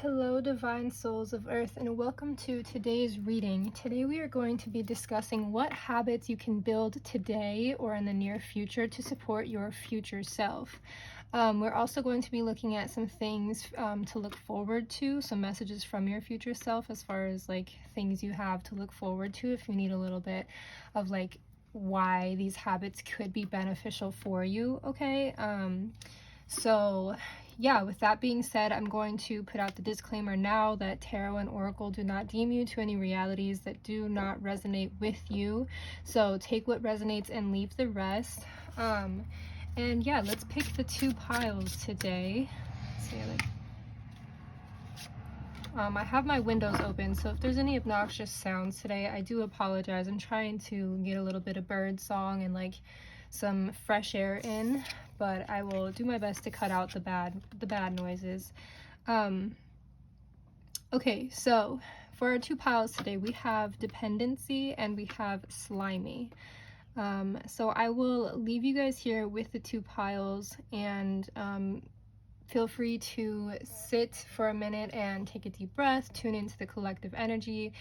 Hello, divine souls of earth, and welcome to today's reading. Today we are going to be discussing what habits you can build today or in the near future to support your future self. We're also going to be looking at some things to look forward to, some messages from your future self as far as like things you have to look forward to if you need a little bit of like why these habits could be beneficial for you, okay? So yeah, with that being said, I'm going to put out the disclaimer now that tarot and oracle do not deem you to any realities that do not resonate with you. So take what resonates and leave the rest. And yeah, let's pick the two piles today. Let's see, I have my windows open, so if there's any obnoxious sounds today, I do apologize. I'm trying to get a little bit of bird song and like some fresh air in, but I will do my best to cut out the bad noises. Okay, so for our two piles today, we have dependency and we have slimy. So I will leave you guys here with the two piles, and feel free to sit for a minute and take a deep breath, tune into the collective energy,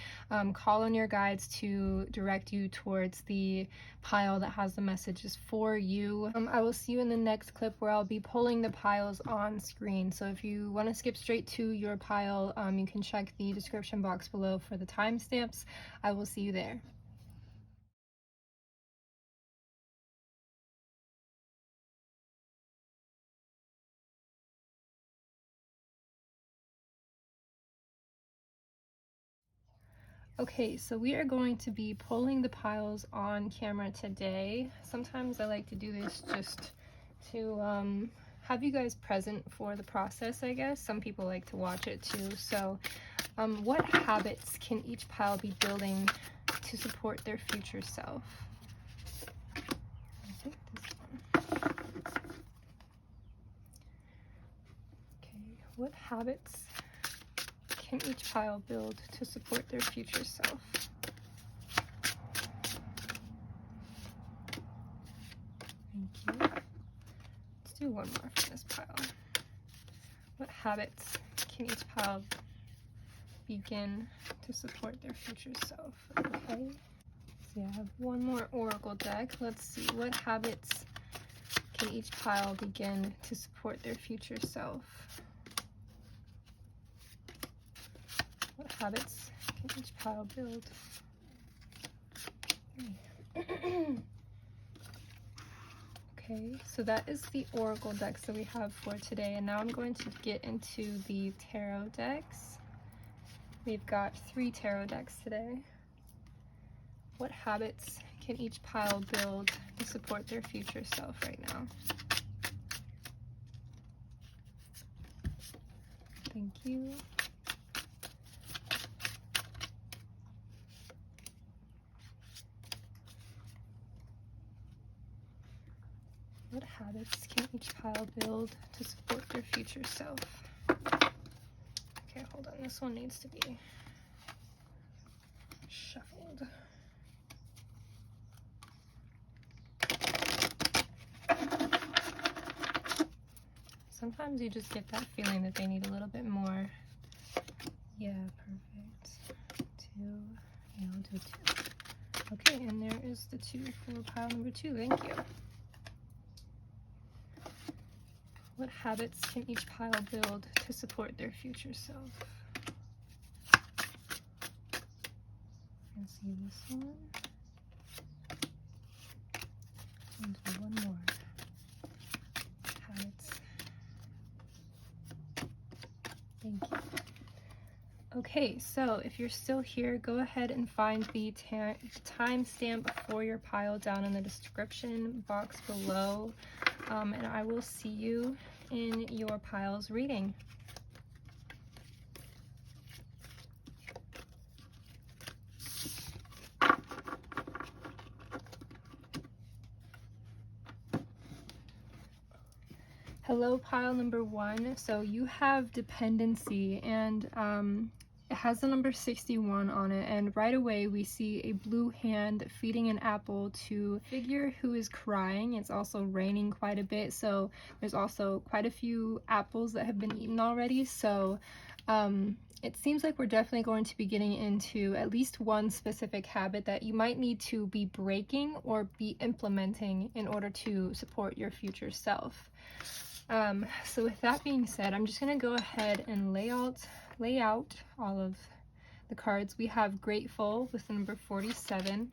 call on your guides to direct you towards the pile that has the messages for you. I will see you in the next clip where I'll be pulling the piles on screen. So if you want to skip straight to your pile, you can check the description box below for the timestamps. I will see you there. Okay, so we are going to be pulling the piles on camera today. Sometimes I like to do this just to have you guys present for the process, I guess. Some people like to watch it too. So what habits can each pile be building to support their future self? I think this one. Okay, what habits can each pile build to support their future self? Thank you. Let's do one more for this pile. What habits can each pile begin to support their future self? Okay. So I have one more oracle deck. Let's see, what habits can each pile begin to support their future self? What habits can each pile build? Okay, so that is the oracle decks that we have for today, and now I'm going to get into the tarot decks. We've got 3 tarot decks today. What habits can each pile build to support their future self right now? Thank you. What habits can each pile build to support their future self? Okay, hold on. This one needs to be shuffled. Sometimes you just get that feeling that they need a little bit more. Yeah, perfect. 2. Yeah, I'll do 2. Okay, and there is the 2 for pile number 2. Thank you. What habits can each pile build to support their future self? Let's see this one. And do one more. Habits. Thank you. Okay, so if you're still here, go ahead and find the timestamp for your pile down in the description box below. And I will see you in your pile's reading. Hello, pile number 1. So you have dependency, and has the number 61 on it, and right away we see a blue hand feeding an apple to a figure who is crying. It's also raining quite a bit, so there's also quite a few apples that have been eaten already. So it seems like we're definitely going to be getting into at least one specific habit that you might need to be breaking or be implementing in order to support your future self. So with that being said, I'm just going to go ahead and lay out all of the cards. We have Grateful with the number 47.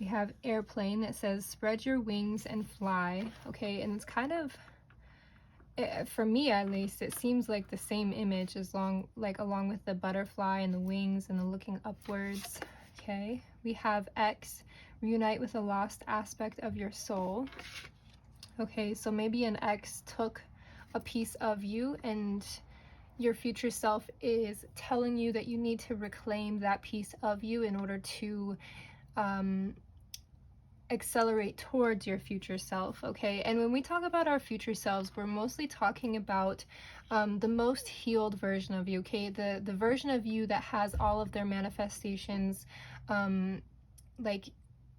We have Airplane that says spread your wings and fly. Okay, and it's kind of, for me at least, it seems like the same image along with the butterfly and the wings and the looking upwards. Okay, we have X, reunite with a lost aspect of your soul. Okay, so maybe an ex took a piece of you and your future self is telling you that you need to reclaim that piece of you in order to accelerate towards your future self. Okay, and when we talk about our future selves, we're mostly talking about the most healed version of you. Okay, the version of you that has all of their manifestations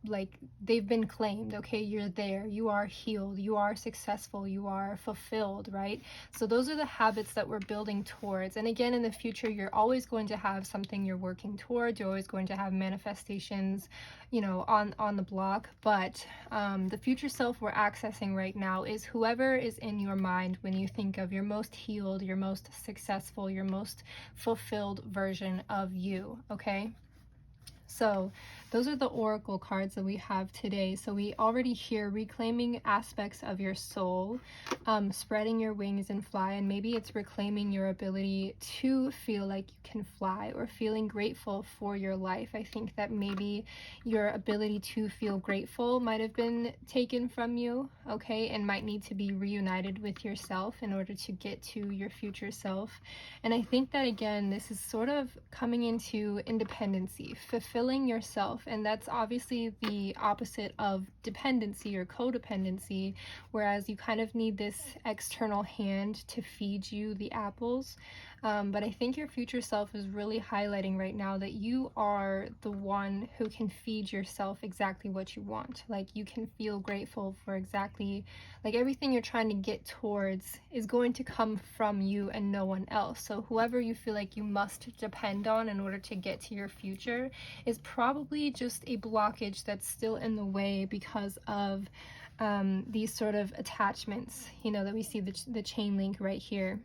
like they've been claimed. Okay, you're there, you are healed, you are successful, you are fulfilled, right? So those are the habits that we're building towards. And again, in the future, you're always going to have something you're working towards. You're always going to have manifestations, you know, on the block. But the future self we're accessing right now is whoever is in your mind when you think of your most healed, your most successful, your most fulfilled version of you. Okay, so those are the oracle cards that we have today. So we already hear reclaiming aspects of your soul, spreading your wings and fly, and maybe it's reclaiming your ability to feel like you can fly or feeling grateful for your life. I think that maybe your ability to feel grateful might have been taken from you, okay, and might need to be reunited with yourself in order to get to your future self. And I think that, again, this is sort of coming into independency, fulfilling yourself. And that's obviously the opposite of dependency or codependency, whereas you kind of need this external hand to feed you the apples. But I think your future self is really highlighting right now that you are the one who can feed yourself exactly what you want. Like, you can feel grateful for exactly, like, everything you're trying to get towards is going to come from you and no one else. So whoever you feel like you must depend on in order to get to your future is probably just a blockage that's still in the way because of these sort of attachments, you know, that we see the chain link right here.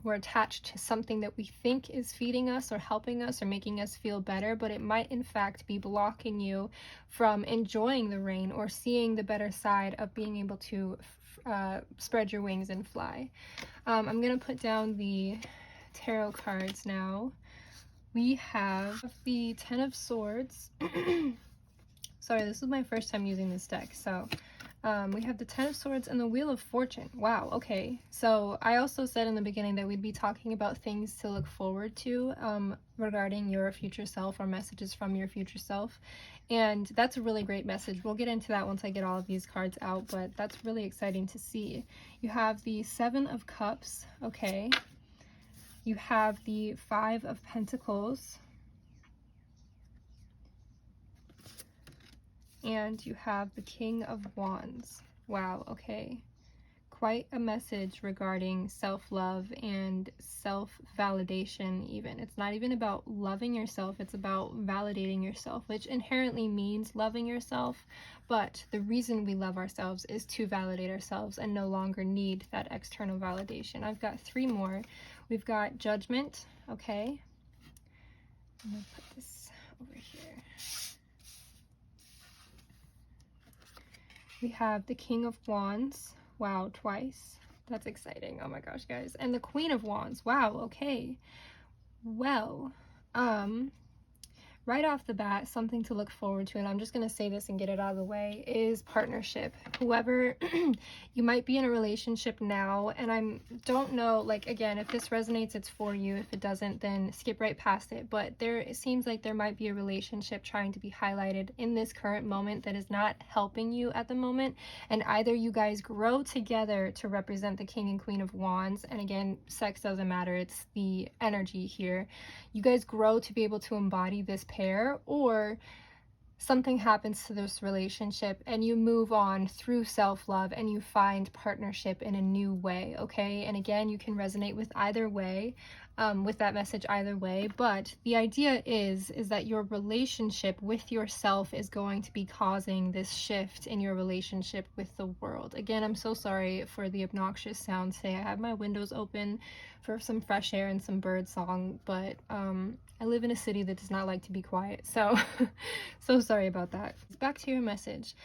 We're attached to something that we think is feeding us or helping us or making us feel better, but it might in fact be blocking you from enjoying the rain or seeing the better side of being able to spread your wings and fly. I'm going to put down the tarot cards now. We have the Ten of Swords. Sorry, this is my first time using this deck, so we have the Ten of Swords and the Wheel of Fortune. Wow, okay. So I also said in the beginning that we'd be talking about things to look forward to regarding your future self or messages from your future self. And that's a really great message. We'll get into that once I get all of these cards out, but that's really exciting to see. You have the Seven of Cups, okay. You have the Five of Pentacles. And you have the King of Wands. Wow, okay. Quite a message regarding self-love and self-validation even. It's not even about loving yourself, it's about validating yourself, which inherently means loving yourself. But the reason we love ourselves is to validate ourselves and no longer need that external validation. I've got three more. We've got Judgment, okay. I'm gonna put this over here. We have the King of Wands. Wow, twice. That's exciting. Oh my gosh, guys. And the Queen of Wands. Wow, okay. Well, right off the bat, something to look forward to, and I'm just going to say this and get it out of the way, is partnership. Whoever you might be in a relationship now, and don't know, like, again, if this resonates, it's for you. If it doesn't, then skip right past it. But it seems like there might be a relationship trying to be highlighted in this current moment that is not helping you at the moment, and either you guys grow together to represent the King and Queen of Wands, and again, sex doesn't matter, it's the energy here. You guys grow to be able to embody this pair, or something happens to this relationship and you move on through self-love and you find partnership in a new way, okay? And again, you can resonate with either way, with that message either way, but the idea is that your relationship with yourself is going to be causing this shift in your relationship with the world. Again, I'm so sorry for the obnoxious sound today. I have my windows open for some fresh air and some bird song, but I live in a city that does not like to be quiet, so so sorry about that. Back to your message.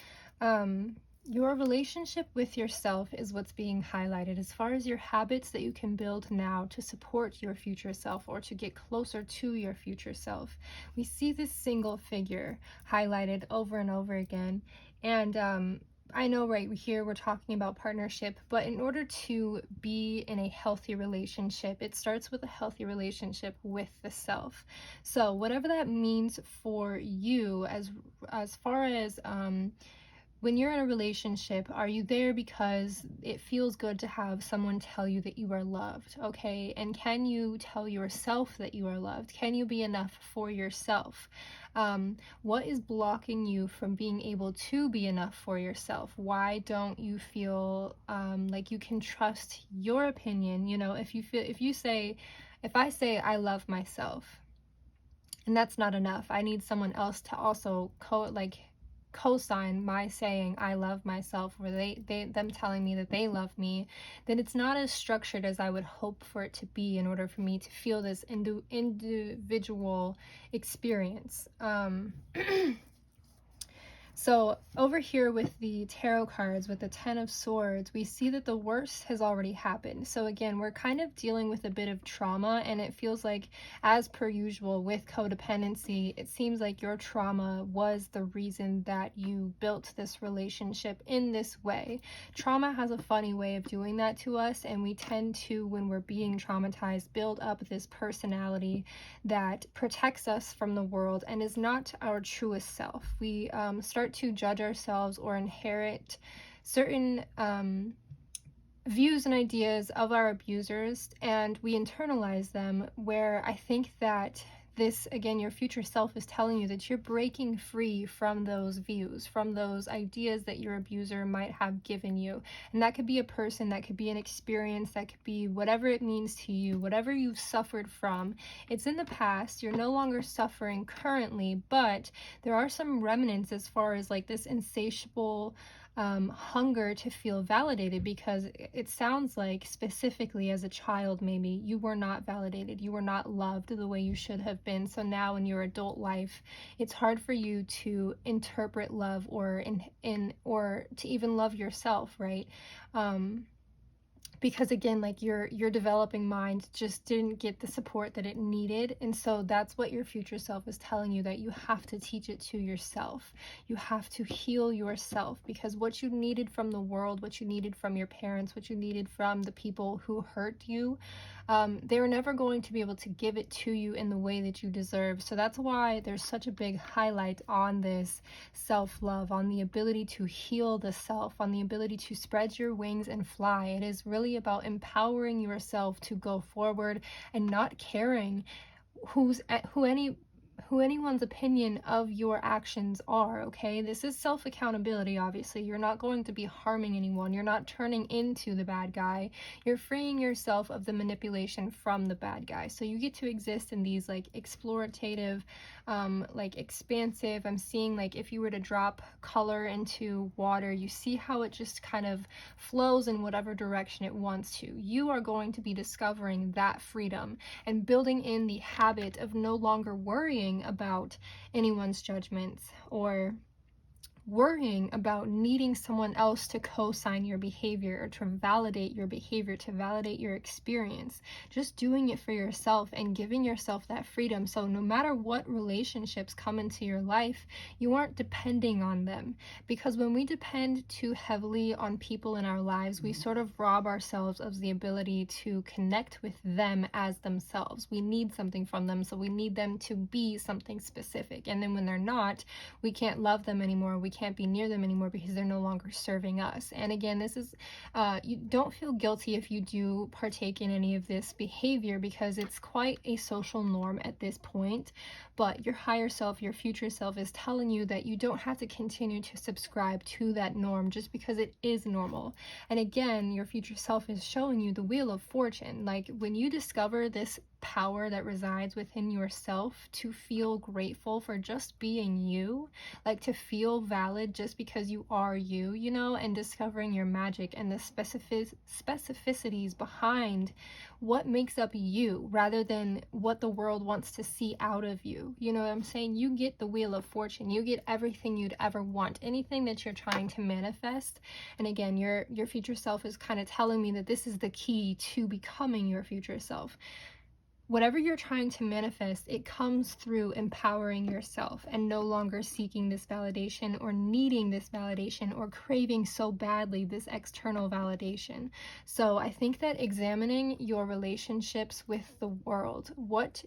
Your relationship with yourself is what's being highlighted as far as your habits that you can build now to support your future self or to get closer to your future self. We see this single figure highlighted over and over again, and I know right here we're talking about partnership, but in order to be in a healthy relationship, it starts with a healthy relationship with the self. So whatever that means for you, as far as when you're in a relationship, are you there because it feels good to have someone tell you that you are loved, okay? And can you tell yourself that you are loved? Can you be enough for yourself? What is blocking you from being able to be enough for yourself? Why don't you feel like you can trust your opinion? You know, if I say I love myself, and that's not enough, I need someone else to also co-sign my saying I love myself, or them telling me that they love me, then it's not as structured as I would hope for it to be in order for me to feel this individual experience. So over here with the tarot cards, with the Ten of Swords, we see that the worst has already happened. So again, we're kind of dealing with a bit of trauma, and it feels like, as per usual with codependency, it seems like your trauma was the reason that you built this relationship in this way. Trauma has a funny way of doing that to us, and we tend to, when we're being traumatized, build up this personality that protects us from the world and is not our truest self. We start to judge ourselves or inherit certain views and ideas of our abusers, and we internalize them, where I think that this, again, your future self is telling you that you're breaking free from those views, from those ideas that your abuser might have given you. And that could be a person, that could be an experience, that could be whatever it means to you, whatever you've suffered from. It's in the past, you're no longer suffering currently, but there are some remnants as far as like this insatiable hunger to feel validated, because it sounds like specifically as a child maybe you were not validated, you were not loved the way you should have been. So now in your adult life, it's hard for you to interpret love or or to even love yourself, right? Because again, like your developing mind just didn't get the support that it needed. And so that's what your future self is telling you, that you have to teach it to yourself. You have to heal yourself, because what you needed from the world, what you needed from your parents, what you needed from the people who hurt you, they're never going to be able to give it to you in the way that you deserve. So that's why there's such a big highlight on this self-love, on the ability to heal the self, on the ability to spread your wings and fly. It is really about empowering yourself to go forward and not caring who anyone's opinion of your actions are, okay? This is self-accountability, obviously. You're not going to be harming anyone. You're not turning into the bad guy. You're freeing yourself of the manipulation from the bad guy. So you get to exist in these like explorative, like expansive, I'm seeing like if you were to drop color into water, you see how it just kind of flows in whatever direction it wants to. You are going to be discovering that freedom and building in the habit of no longer worrying about anyone's judgments or worrying about needing someone else to co-sign your behavior or to validate your behavior, to validate your experience. Just doing it for yourself and giving yourself that freedom. So no matter what relationships come into your life, you aren't depending on them. Because when we depend too heavily on people in our lives, we sort of rob ourselves of the ability to connect with them as themselves. We need something from them, so we need them to be something specific. And then when they're not, we can't love them anymore. We can't be near them anymore because they're no longer serving us. And again, this is, you don't feel guilty if you do partake in any of this behavior, because it's quite a social norm at this point. But your higher self, your future self, is telling you that you don't have to continue to subscribe to that norm just because it is normal. And again, your future self is showing you the wheel of fortune. Like, when you discover this power that resides within yourself to feel grateful for just being you, like to feel valid just because you are you, you know, and discovering your magic and the specificities behind what makes up you rather than what the world wants to see out of you. You know what I'm saying? You get the wheel of fortune. You get everything you'd ever want, anything that you're trying to manifest. And again, your future self is kind of telling me that this is the key to becoming your future self. Whatever you're trying to manifest, it comes through empowering yourself and no longer seeking this validation or needing this validation or craving so badly this external validation. So I think that examining your relationships with the world,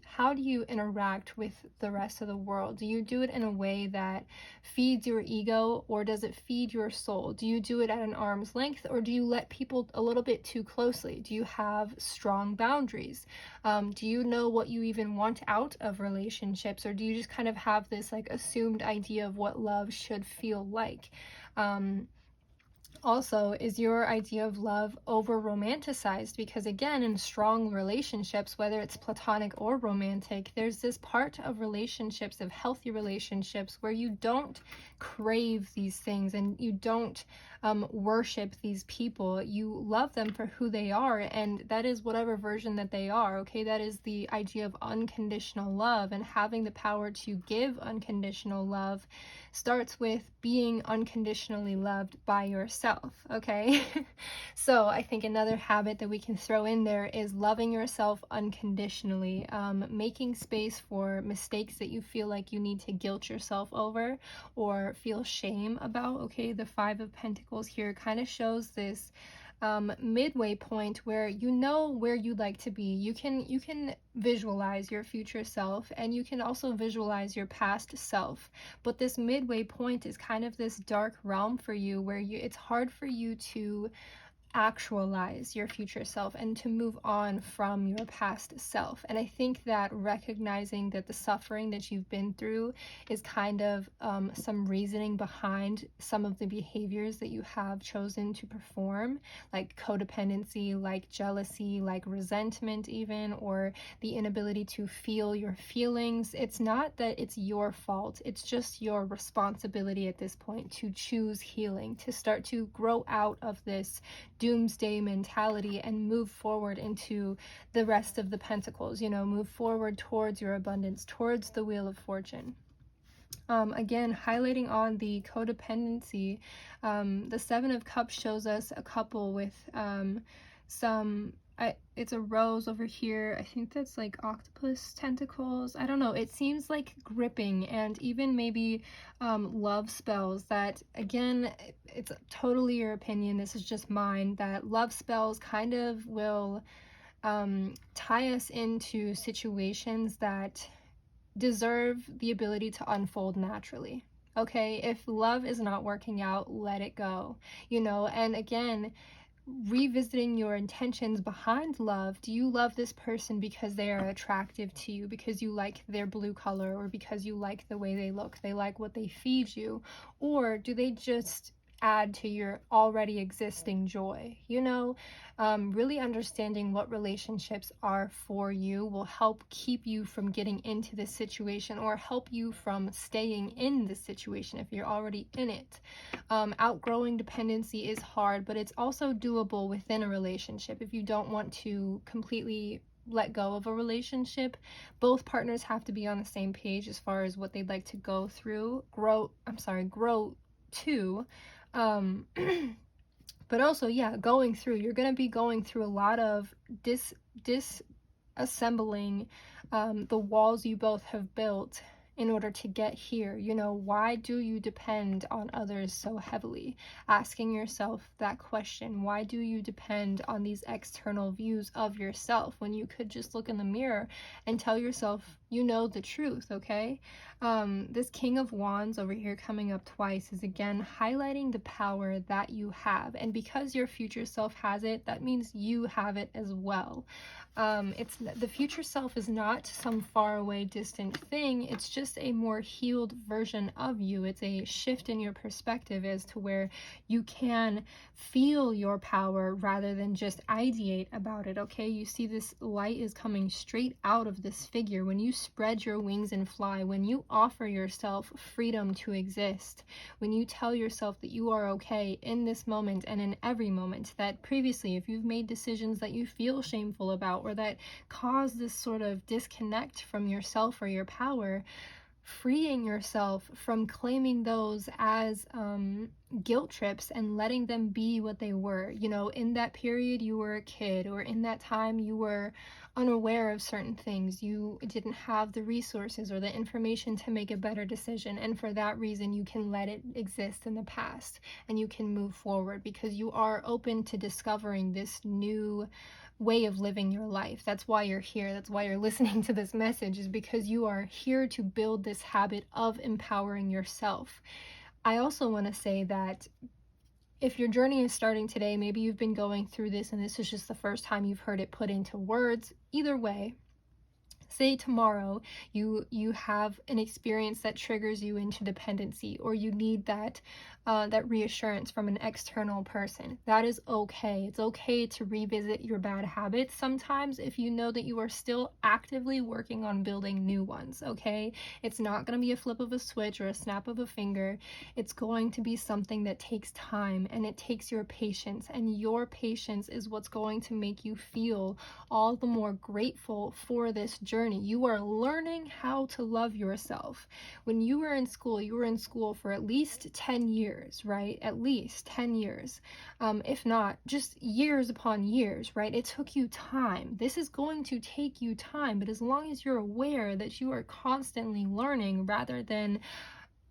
how do you interact with the rest of the world? Do you do it in a way that feeds your ego, or does it feed your soul? Do you do it at an arm's length, or do you let people a little bit too closely? Do you have strong boundaries? Do you know what you even want out of relationships, or do you just kind of have this like assumed idea of what love should feel like? Also, is your idea of love over romanticized? Because again, in strong relationships, whether it's platonic or romantic, there's this part of relationships, of healthy relationships, where you don't crave these things and you don't worship these people. You love them for who they are, and that is whatever version that they are, okay? That is the idea of unconditional love, and having the power to give unconditional love starts with being unconditionally loved by yourself, okay? So I think another habit that we can throw in there is loving yourself unconditionally, making space for mistakes that you feel like you need to guilt yourself over or feel shame about, okay? The Five of Pentacles here kind of shows this midway point where you know where you'd like to be. You can visualize your future self, and you can also visualize your past self, but this midway point is kind of this dark realm for you where it's hard for you to actualize your future self and to move on from your past self. And I think that recognizing that the suffering that you've been through is kind of some reasoning behind some of the behaviors that you have chosen to perform, like codependency, like jealousy, like resentment even, or the inability to feel your feelings. It's not that it's your fault, it's just your responsibility at this point to choose healing, to start to grow out of this doomsday mentality and move forward into the rest of the pentacles, you know, move forward towards your abundance, towards the wheel of fortune. Again, highlighting on the codependency, the Seven of Cups shows us a couple with it's a rose over here. I think that's like octopus tentacles. I don't know. It seems like gripping, and even maybe love spells that, again, it's totally your opinion. This is just mine, that love spells kind of will tie us into situations that deserve the ability to unfold naturally. Okay, if love is not working out, let it go, you know. And again, revisiting your intentions behind love. Do you love this person because they are attractive to you, because you like their blue color, or because you like the way they look, they like what they feed you, or do they just add to your already existing joy? You know, really understanding what relationships are for you will help keep you from getting into this situation, or help you from staying in this situation if you're already in it. Outgrowing dependency is hard, but it's also doable within a relationship. If you don't want to completely let go of a relationship, both partners have to be on the same page as far as what they'd like to go through, grow too. Um, but also, yeah, you're going to be going through a lot of disassembling the walls you both have built in order to get here. Why do you depend on others so heavily? Asking yourself that question. Why do you depend on these external views of yourself when you could just look in the mirror and tell yourself the truth, okay? This King of Wands over here coming up twice is again highlighting the power that you have. And because your future self has it, that means you have it as well. It's the future self is not some far away distant thing. It's just a more healed version of you. It's a shift in your perspective as to where you can feel your power rather than just ideate about it. Okay, you see this light is coming straight out of this figure. When you spread your wings and fly, when you offer yourself freedom to exist, when you tell yourself that you are okay in this moment and in every moment, that previously if you've made decisions that you feel shameful about or that cause this sort of disconnect from yourself or your power, freeing yourself from claiming those as guilt trips and letting them be what they were. In that period you were a kid, or in that time you were unaware of certain things. You didn't have the resources or the information to make a better decision, and for that reason you can let it exist in the past and you can move forward because you are open to discovering this new way of living your life. That's why you're here. That's why you're listening to this message, is because you are here to build this habit of empowering yourself. I also want to say that if your journey is starting today, maybe you've been going through this and this is just the first time you've heard it put into words. Either way, say tomorrow you have an experience that triggers you into dependency, or you need that reassurance from an external person. That is okay. It's okay to revisit your bad habits sometimes if you know that you are still actively working on building new ones, okay? It's not going to be a flip of a switch or a snap of a finger. It's going to be something that takes time, and it takes your patience, and your patience is what's going to make you feel all the more grateful for this journey. You are learning how to love yourself. When you were in school for at least 10 years, right? At least 10 years. If not, just years upon years, right? It took you time. This is going to take you time, but as long as you're aware that you are constantly learning rather than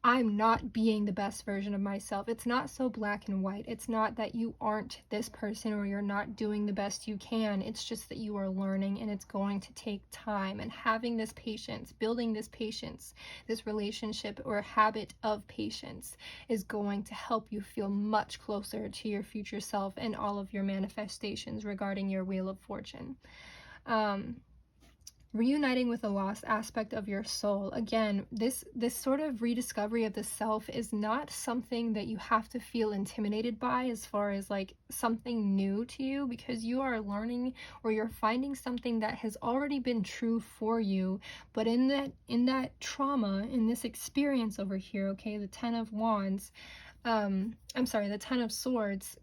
I'm not being the best version of myself. It's not so black and white. It's not that you aren't this person or you're not doing the best you can. It's just that you are learning, and it's going to take time. And having this patience, building this patience, this relationship or habit of patience is going to help you feel much closer to your future self and all of your manifestations regarding your Wheel of Fortune. Reuniting with the lost aspect of your soul. Again, this sort of rediscovery of the self is not something that you have to feel intimidated by as far as like something new to you, because you are learning or you're finding something that has already been true for you. But in that trauma, in this experience over here, okay, the 10 of Wands, the 10 of Swords,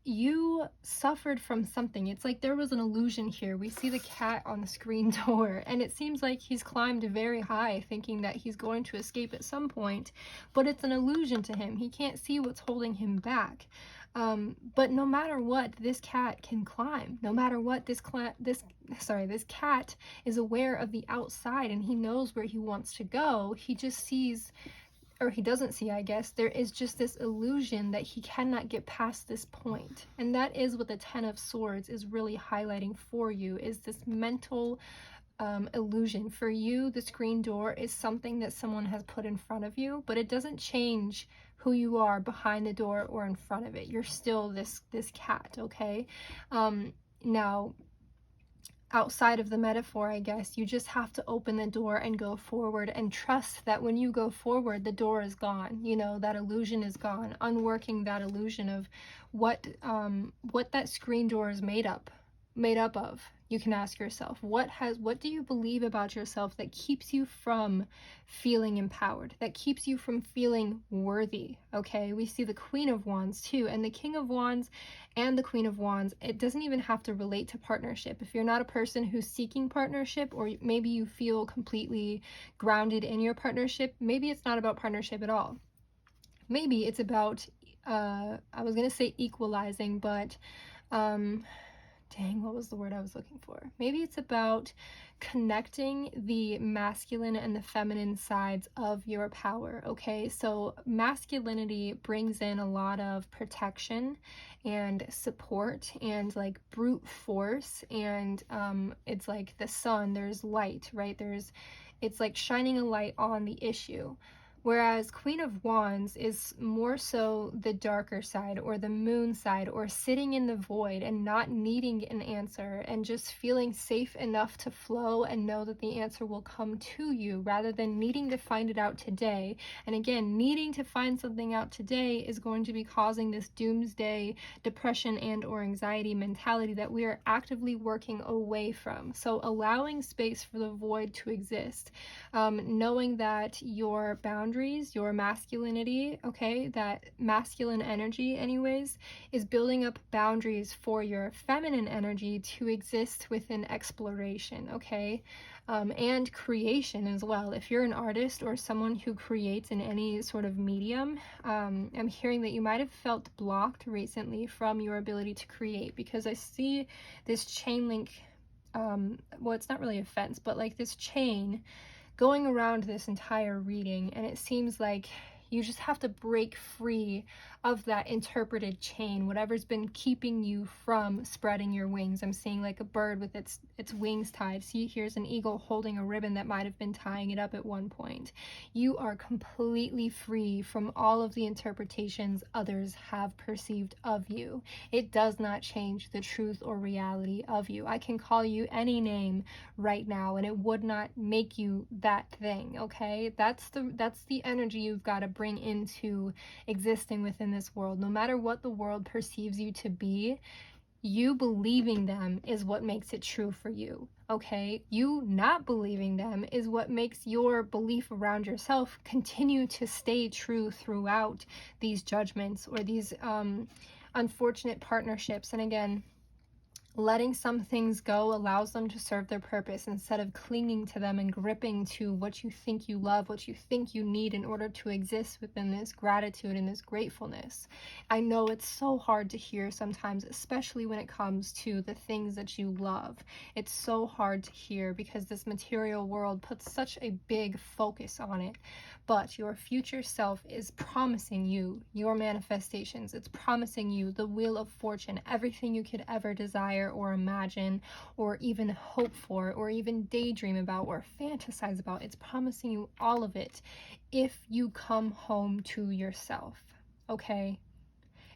you suffered from something. It's like there was an illusion here. We see the cat on the screen door, and it seems like he's climbed very high thinking that he's going to escape at some point, but it's an illusion to him. He can't see what's holding him back. But no matter what, this cat can climb. No matter what, this cat is aware of the outside, and he knows where he wants to go. He just sees, or he doesn't see, I guess, there is just this illusion that he cannot get past this point. And that is what the 10 of Swords is really highlighting for you, is this mental illusion. For you, the screen door is something that someone has put in front of you, but it doesn't change who you are behind the door or in front of it. You're still this cat, okay? Now, outside of the metaphor, I guess, you just have to open the door and go forward and trust that when you go forward, the door is gone. That illusion is gone. Unworking that illusion of what that screen door is made up of. You can ask yourself, what do you believe about yourself that keeps you from feeling empowered, that keeps you from feeling worthy? Okay, we see the Queen of Wands too, and the King of Wands and the Queen of Wands. It doesn't even have to relate to partnership. If you're not a person who's seeking partnership, or maybe you feel completely grounded in your partnership, maybe it's not about partnership at all. maybe it's about, I was gonna say equalizing, but um, dang, what was the word I was looking for? Maybe it's about connecting the masculine and the feminine sides of your power, okay? So masculinity brings in a lot of protection and support and like brute force, and it's like the sun, there's light, right? It's like shining a light on the issue. Whereas Queen of Wands is more so the darker side, or the moon side, or sitting in the void and not needing an answer and just feeling safe enough to flow and know that the answer will come to you rather than needing to find it out today. And again, needing to find something out today is going to be causing this doomsday depression and or anxiety mentality that we are actively working away from. So allowing space for the void to exist, knowing that your boundaries, your masculinity, okay, that masculine energy, anyways, is building up boundaries for your feminine energy to exist within exploration, okay, and creation as well. If you're an artist or someone who creates in any sort of medium, I'm hearing that you might have felt blocked recently from your ability to create, because I see this chain link. Well, it's not really a fence, but like this chain going around this entire reading, and it seems like you just have to break free of that interpreted chain, whatever's been keeping you from spreading your wings. I'm seeing like a bird with its wings tied. See, here's an eagle holding a ribbon that might have been tying it up at one point. You are completely free from all of the interpretations others have perceived of you. It does not change the truth or reality of you. I can call you any name right now and it would not make you that thing, okay? That's the energy you've got to bring into existing within this world. No matter what the world perceives you to be, you believing them is what makes it true for you, okay? You not believing them is what makes your belief around yourself continue to stay true throughout these judgments or these unfortunate partnerships. And again, letting some things go allows them to serve their purpose instead of clinging to them and gripping to what you think you love, what you think you need in order to exist within this gratitude and this gratefulness. I know it's so hard to hear sometimes, especially when it comes to the things that you love. It's so hard to hear because this material world puts such a big focus on it. But your future self is promising you your manifestations. It's promising you the wheel of fortune, everything you could ever desire or imagine or even hope for or even daydream about or fantasize about. It's promising you all of it if you come home to yourself, okay?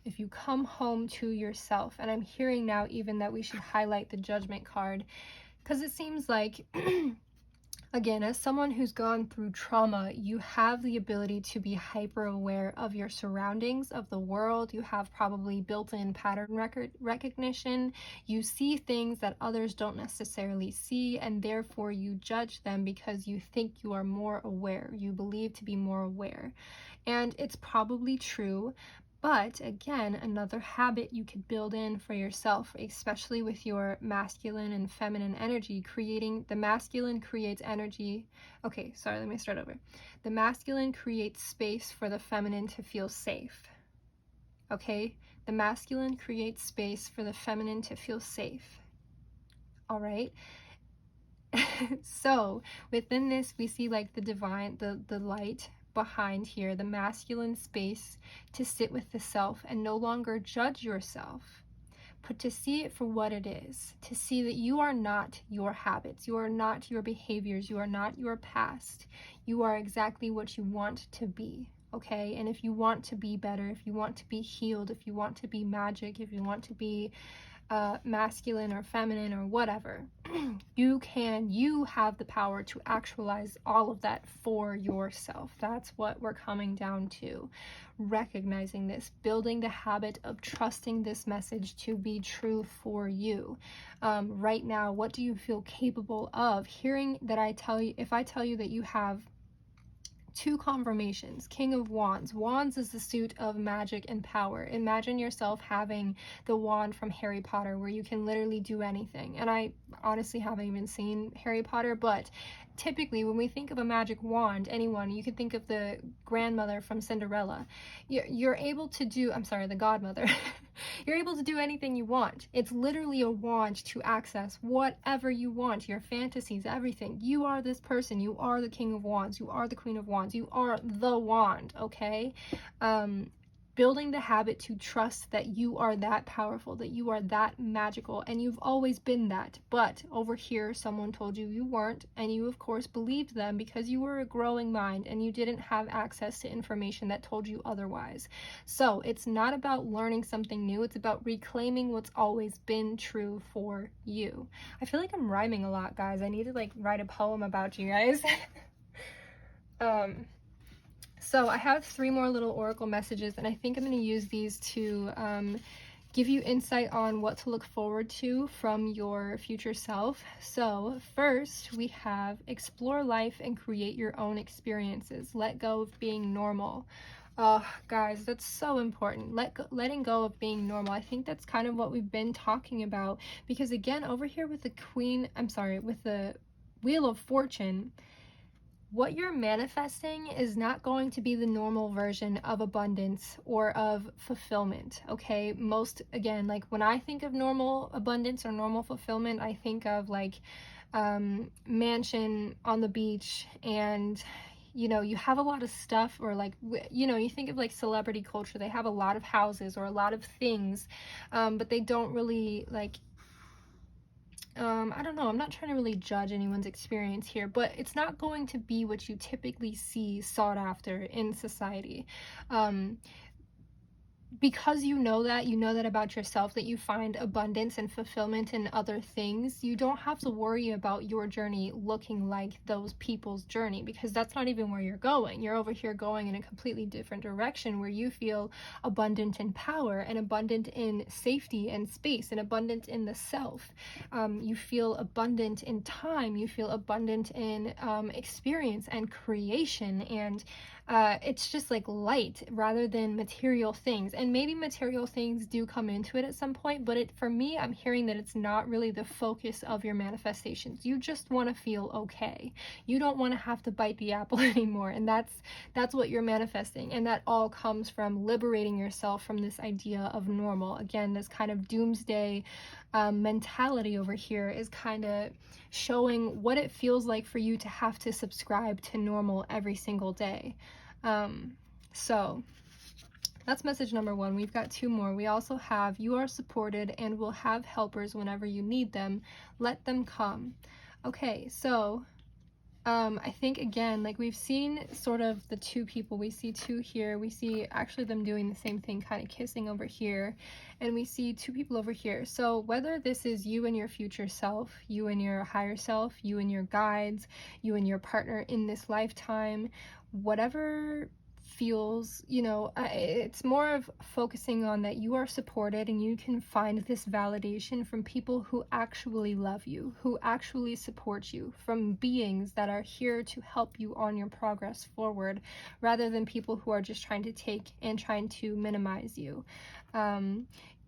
If you come home to yourself. And I'm hearing now even that we should highlight the Judgment card, because it seems like again, as someone who's gone through trauma, you have the ability to be hyper aware of your surroundings, of the world. You have probably built-in pattern recognition. You see things that others don't necessarily see, and therefore you judge them because you think you are more aware. You believe to be more aware. And it's probably true. But again, another habit you could build in for yourself, especially with your masculine and feminine energy, creating the masculine creates energy. Okay, sorry, let me start over. The masculine creates space for the feminine to feel safe. Okay, the masculine creates space for the feminine to feel safe. All right. So within this, we see like the divine, the light behind here, the masculine space to sit with the self and no longer judge yourself, but to see it for what it is, to see that you are not your habits, you are not your behaviors, you are not your past, you are exactly what you want to be, okay? And if you want to be better, if you want to be healed, if you want to be magic, if you want to be masculine or feminine or whatever, you have the power to actualize all of that for yourself. That's what we're coming down to. Recognizing this, building the habit of trusting this message to be true for you. Right now, what do you feel capable of? Hearing that if I tell you that you have Two confirmations. King of Wands. Wands is the suit of magic and power. Imagine yourself having the wand from Harry Potter where you can literally do anything. And I honestly haven't even seen Harry Potter, but typically when we think of a magic wand, anyone, you could think of the grandmother from Cinderella. You're able to do, I'm sorry, the godmother. You're able to do anything you want. It's literally a wand to access whatever you want, your fantasies, everything. You are this person. You are the King of Wands. You are the Queen of Wands. You are the wand, okay? Building the habit to trust that you are that powerful, that you are that magical, and you've always been that. But over here, someone told you you weren't, and you, of course, believed them because you were a growing mind and you didn't have access to information that told you otherwise. So it's not about learning something new. It's about reclaiming what's always been true for you. I feel like I'm rhyming a lot, guys. I need to, like, write a poem about you guys. So I have 3 more little oracle messages, and I think I'm going to use these to give you insight on what to look forward to from your future self. So first, we have explore life and create your own experiences. Let go of being normal. Oh, guys, that's so important. Letting go of being normal. I think that's kind of what we've been talking about, because again, over here with the with the Wheel of Fortune, what you're manifesting is not going to be the normal version of abundance or of fulfillment, okay? Again, like when I think of normal abundance or normal fulfillment, I think of like mansion on the beach, and you have a lot of stuff, or like, you think of like celebrity culture, they have a lot of houses or a lot of things, but they don't really like, I don't know, I'm not trying to really judge anyone's experience here, but it's not going to be what you typically see sought after in society. Because you know that about yourself, that you find abundance and fulfillment in other things, you don't have to worry about your journey looking like those people's journey, because that's not even where you're going. You're over here going in a completely different direction where you feel abundant in power and abundant in safety and space and abundant in the self. You feel abundant in time. You feel abundant in experience and creation, and it's just like light rather than material things. And maybe material things do come into it at some point, but for me, I'm hearing that it's not really the focus of your manifestations. You just want to feel okay. You don't want to have to bite the apple anymore, and that's what you're manifesting. And that all comes from liberating yourself from this idea of normal. Again, this kind of doomsday mentality over here is kind of showing what it feels like for you to have to subscribe to normal every single day. So that's message number 1. We've got 2 more. We also have, you are supported and will have helpers whenever you need them. Let them come. Okay, so I think again, like we've seen sort of the 2 people. We see 2 here. We see actually them doing the same thing, kind of kissing over here. And we see 2 people over here. So whether this is you and your future self, you and your higher self, you and your guides, you and your partner in this lifetime, whatever feels, it's more of focusing on that you are supported and you can find this validation from people who actually love you, who actually support you, from beings that are here to help you on your progress forward, rather than people who are just trying to take and trying to minimize you.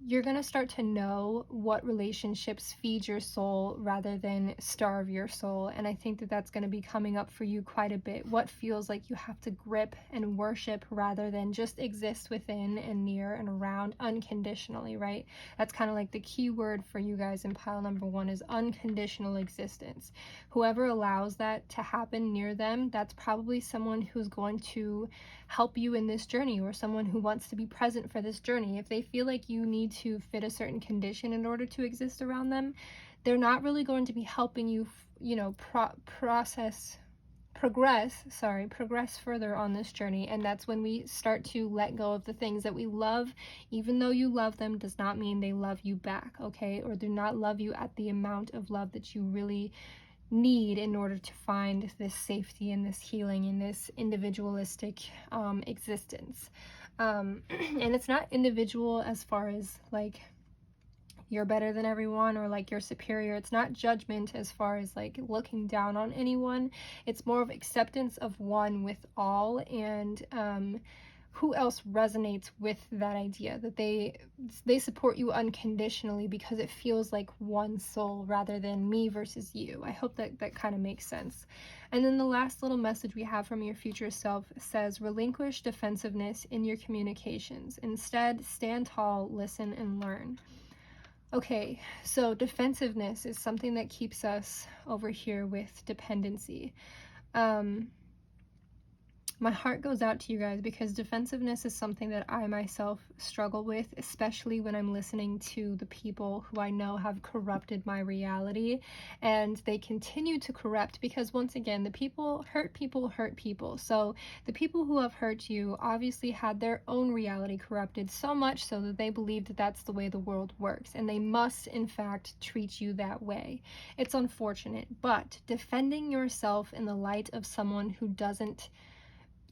You're going to start to know what relationships feed your soul rather than starve your soul. And I think that that's going to be coming up for you quite a bit. What feels like you have to grip and worship rather than just exist within and near and around unconditionally, right? That's kind of like the key word for you guys in pile number 1 is unconditional existence. Whoever allows that to happen near them, that's probably someone who's going to help you in this journey, or someone who wants to be present for this journey. If they feel like you need to fit a certain condition in order to exist around them, they're not really going to be helping you, progress further on this journey. And that's when we start to let go of the things that we love. Even though you love them does not mean they love you back, okay? Or do not love you at the amount of love that you really need in order to find this safety and this healing and this individualistic existence. And it's not individual as far as like, you're better than everyone or like you're superior. It's not judgment as far as like looking down on anyone. It's more of acceptance of one with all, and who else resonates with that idea that they support you unconditionally because it feels like one soul rather than me versus you. I hope that that kind of makes sense. And then the last little message we have from your future self says, relinquish defensiveness in your communications. Instead, stand tall, listen, and learn. Okay, so defensiveness is something that keeps us over here with dependency. My heart goes out to you guys because defensiveness is something that I myself struggle with, especially when I'm listening to the people who I know have corrupted my reality, and they continue to corrupt because, once again, the people hurt people hurt people. So the people who have hurt you obviously had their own reality corrupted so much so that they believe that that's the way the world works, and they must in fact treat you that way. It's unfortunate, but defending yourself in the light of someone who doesn't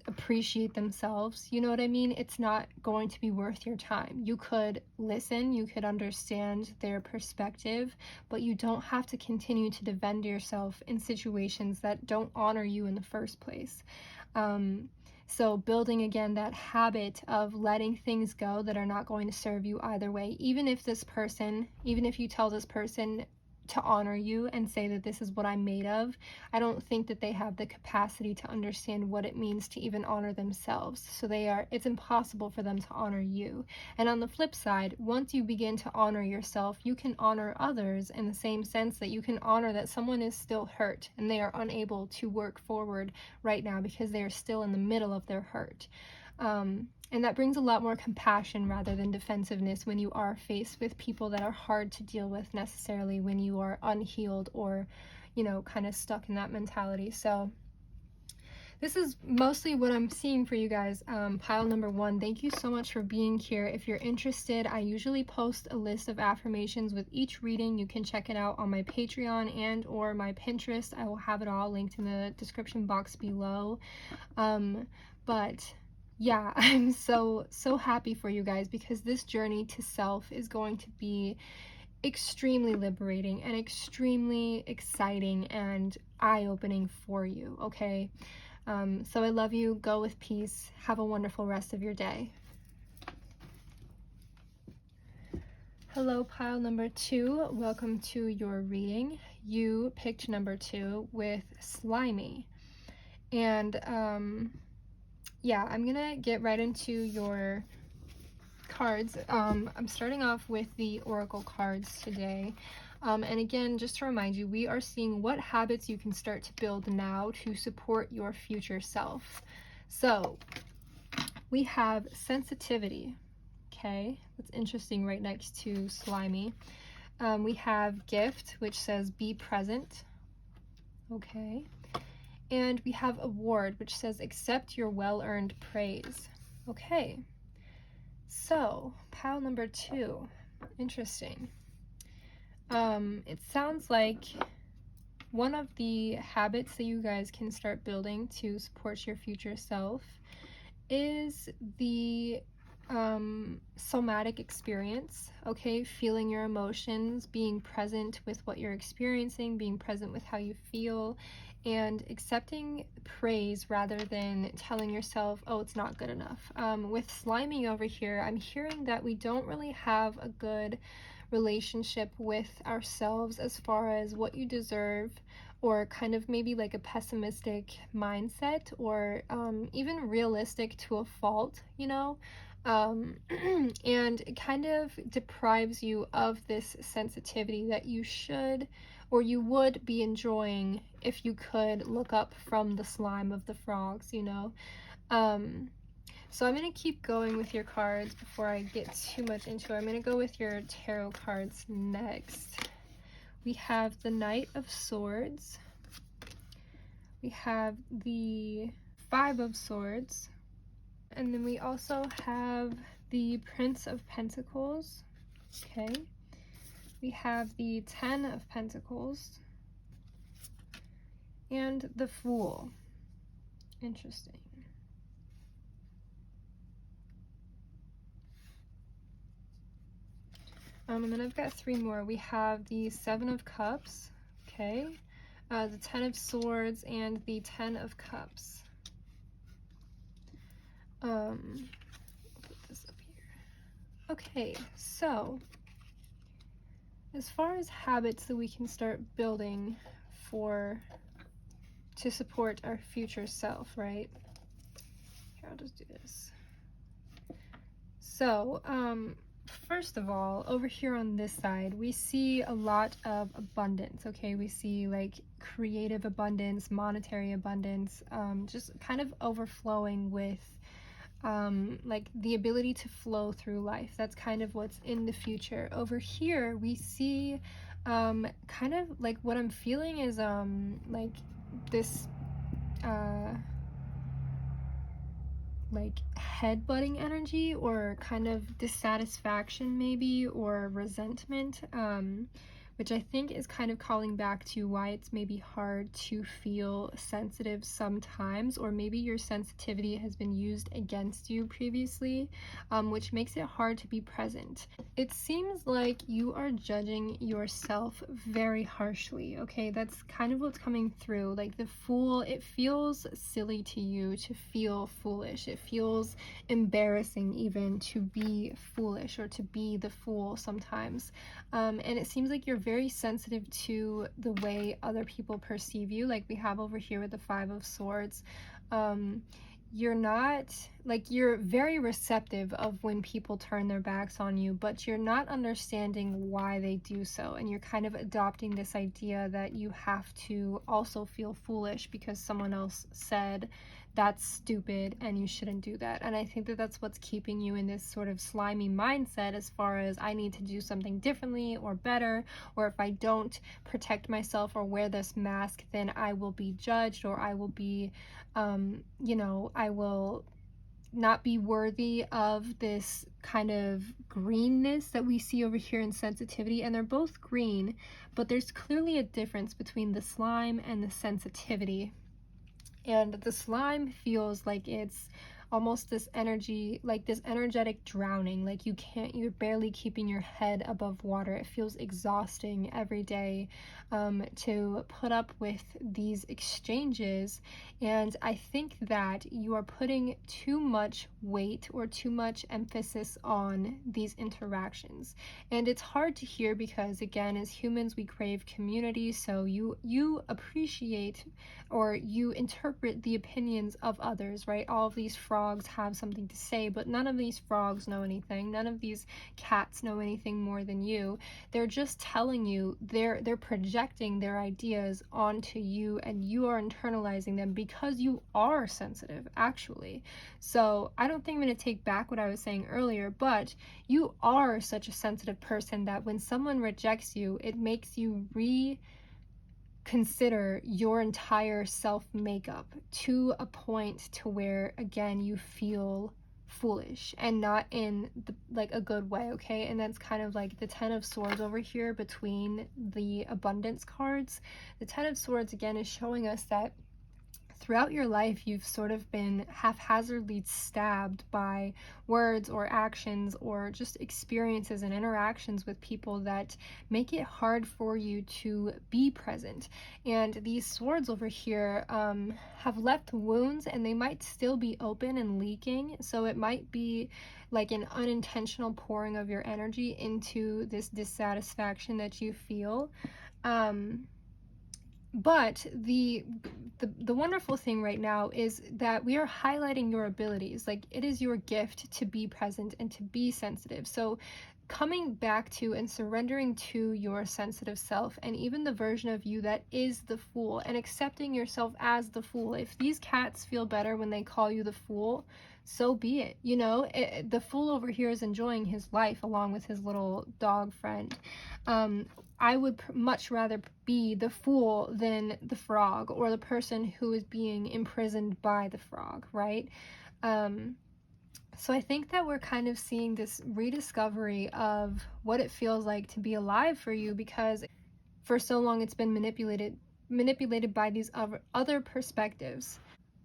appreciate themselves, you know what I mean? It's not going to be worth your time. You could listen, you could understand their perspective, but you don't have to continue to defend yourself in situations that don't honor you in the first place. So building again that habit of letting things go that are not going to serve you either way, even if you tell this person to honor you and say that this is what I'm made of, I don't think that they have the capacity to understand what it means to even honor themselves. So it's impossible for them to honor you. And on the flip side, once you begin to honor yourself, you can honor others in the same sense that you can honor that someone is still hurt and they are unable to work forward right now because they are still in the middle of their hurt. And that brings a lot more compassion rather than defensiveness when you are faced with people that are hard to deal with necessarily when you are unhealed or, kind of stuck in that mentality. So this is mostly what I'm seeing for you guys. Pile number 1, thank you so much for being here. If you're interested, I usually post a list of affirmations with each reading. You can check it out on my Patreon and or my Pinterest. I will have it all linked in the description box below. But yeah, I'm so happy for you guys because this journey to self is going to be extremely liberating and extremely exciting and eye-opening for you, okay? So I love you. Go with peace. Have a wonderful rest of your day. Hello, pile number 2. Welcome to your reading. You picked number 2 with slimy. And yeah, I'm gonna get right into your cards. I'm starting off with the oracle cards today. And again, just to remind you, we are seeing what habits you can start to build now to support your future self. So we have sensitivity. Okay, that's interesting, right next to slimy. We have gift, which says be present. Okay. And we have award, which says accept your well-earned praise. Okay, so pile number 2, interesting. It sounds like one of the habits that you guys can start building to support your future self is the somatic experience, okay? Feeling your emotions, being present with what you're experiencing, being present with how you feel, and accepting praise rather than telling yourself, oh, it's not good enough. With slimy over here, I'm hearing that we don't really have a good relationship with ourselves as far as what you deserve, or kind of maybe like a pessimistic mindset, or even realistic to a fault, and it kind of deprives you of this sensitivity that you should or you would be enjoying if you could look up from the slime of the frogs, So I'm going to keep going with your cards before I get too much into it. I'm going to go with your tarot cards next. We have the Knight of Swords. We have the 5 of Swords. And then we also have the Prince of Pentacles. Okay. We have the 10 of Pentacles. And the Fool. Interesting. And then I've got 3 more. We have the 7 of Cups, okay, the 10 of Swords, and the 10 of Cups. I'll put this up here. Okay, so as far as habits that we can start building to support our future self, right? Here, I'll just do this. So, first of all, over here on this side, we see a lot of abundance, okay? We see like creative abundance, monetary abundance, just kind of overflowing with like the ability to flow through life. That's kind of what's in the future. Over here, we see kind of like what I'm feeling is like this like headbutting energy, or kind of dissatisfaction maybe, or resentment, which I think is kind of calling back to why it's maybe hard to feel sensitive sometimes, or maybe your sensitivity has been used against you previously, which makes it hard to be present. It seems like you are judging yourself very harshly, okay? That's kind of what's coming through. Like the Fool, it feels silly to you to feel foolish. It feels embarrassing even to be foolish, or to be the Fool sometimes. And it seems like you're very sensitive to the way other people perceive you, like we have over here with the 5 of Swords. You're not, like, you're very receptive of when people turn their backs on you, but you're not understanding why they do so, and you're kind of adopting this idea that you have to also feel foolish because someone else said that's stupid and you shouldn't do that. And I think that that's what's keeping you in this sort of slimy mindset, as far as I need to do something differently or better, or if I don't protect myself or wear this mask, then I will be judged, or I will be I will not be worthy of this kind of greenness that we see over here in sensitivity. And they're both green, but there's clearly a difference between the slime and the sensitivity. And the slime feels like it's almost this energy, like this energetic drowning, like you're barely keeping your head above water. It feels exhausting every day to put up with these exchanges. And I think that you are putting too much weight or too much emphasis on these interactions. And it's hard to hear because, again, as humans, we crave community. So you appreciate, or you interpret the opinions of others, right? All of these frogs have something to say, but none of these frogs know anything. None of these cats know anything more than you. They're just telling you, they're projecting their ideas onto you, and you are internalizing them because you are sensitive, actually. So I don't think I'm going to take back what I was saying earlier, but you are such a sensitive person that when someone rejects you, it makes you consider your entire self makeup to a point to where, again, you feel foolish, and not in like a good way, okay? And that's kind of like the 10 of Swords over here between the abundance cards. The 10 of Swords, again, is showing us that throughout your life, you've sort of been haphazardly stabbed by words or actions, or just experiences and interactions with people that make it hard for you to be present. And these swords over here have left wounds, and they might still be open and leaking. So it might be like an unintentional pouring of your energy into this dissatisfaction that you feel. But the wonderful thing right now is that we are highlighting your abilities. Like, it is your gift to be present and to be sensitive. So coming back to and surrendering to your sensitive self, and even the version of you that is the Fool, and accepting yourself as the Fool. If these cats feel better when they call you the Fool, so be it. The Fool over here is enjoying his life along with his little dog friend. I would much rather be the Fool than the frog, or the person who is being imprisoned by the frog, right? So I think that we're kind of seeing this rediscovery of what it feels like to be alive for you, because for so long it's been manipulated by these other perspectives.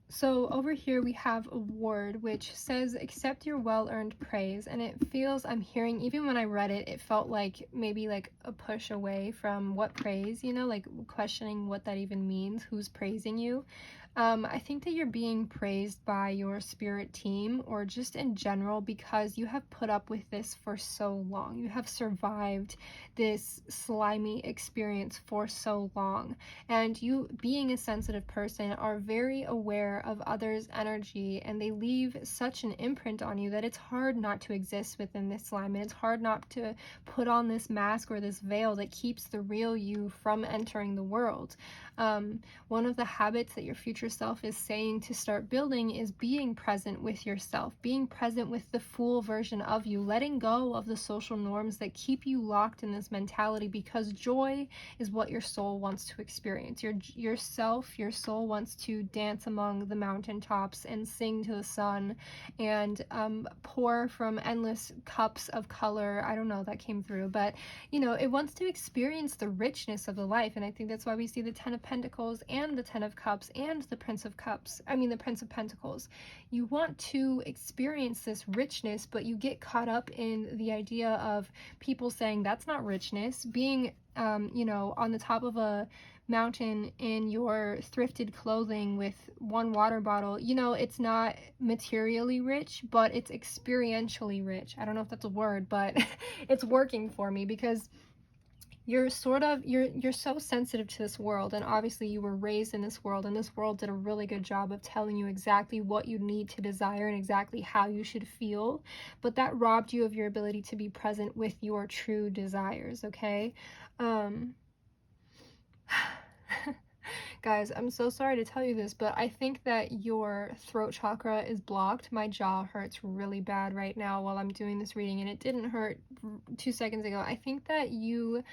So over here we have award, which says accept your well-earned praise, and it feels, I'm hearing, even when I read it, it felt like maybe like a push away from what praise, you know, like questioning what that even means, who's praising you. I think that you're being praised by your spirit team, or just in general, because you have put up with this for so long. You have survived this slimy experience for so long. And you, being a sensitive person, are very aware of others' energy, and they leave such an imprint on you that it's hard not to exist within this slime. And it's hard not to put on this mask or this veil that keeps the real you from entering the world. One of the habits that your future self is saying to start building is being present with yourself, being present with the full version of you, letting go of the social norms that keep you locked in this mentality, because joy is what your soul wants to experience. Your soul wants to dance among the mountaintops and sing to the sun, and pour from endless cups of color. I don't know, that came through, but you know, it wants to experience the richness of the life. And I think that's why we see the Ten of Pentacles and the Ten of Cups and the Prince of Cups. I mean, the Prince of Pentacles. You want to experience this richness, but you get caught up in the idea of people saying that's not richness. Being, you know, on the top of a mountain in your thrifted clothing with one water bottle, you know, it's not materially rich, but it's experientially rich. I don't know if that's a word, but it's working for me, because you're so sensitive to this world, and obviously you were raised in this world, and this world did a really good job of telling you exactly what you need to desire and exactly how you should feel, but that robbed you of your ability to be present with your true desires. Okay. Guys, I'm so sorry to tell you this, but I think that your throat chakra is blocked. My jaw hurts really bad right now while I'm doing this reading, and it didn't hurt 2 seconds ago. I think that you